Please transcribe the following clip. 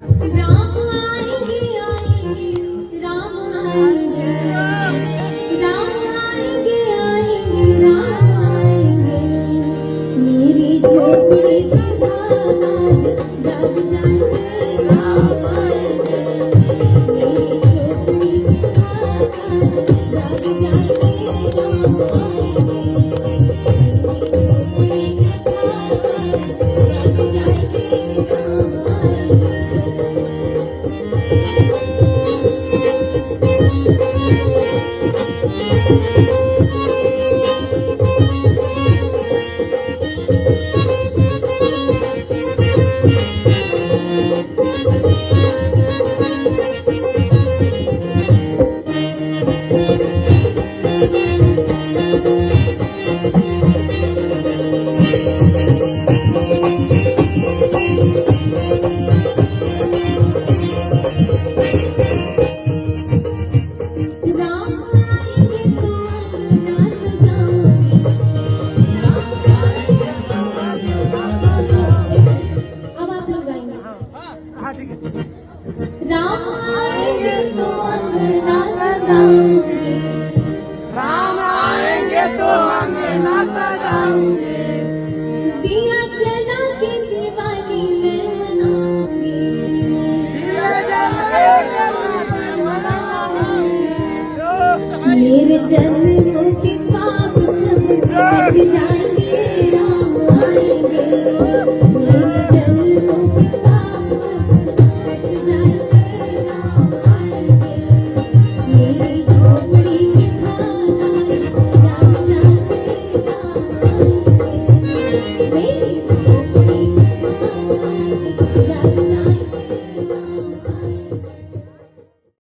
राम आएंगे आएंगे राम आएंगे राम आएंगे आएंगे राम आएंगे मेरी झोपड़ी की धार जग जाएंगे राम आएंगे मेरी झोपड़ी की धार जग जाएंगे राम आएंगे मेरी झोपड़ी की धार जग जाएंगे राम आएंगे। राम आएंगे तो अंगना सजाऊंगे राम आएंगे तो अंगना सजाऊंगे दिया जला के दिवाली में मनाऊंगी दिया जला के मनाऊंगी मेरे जन्मों के पाप सब मिट जाएंगे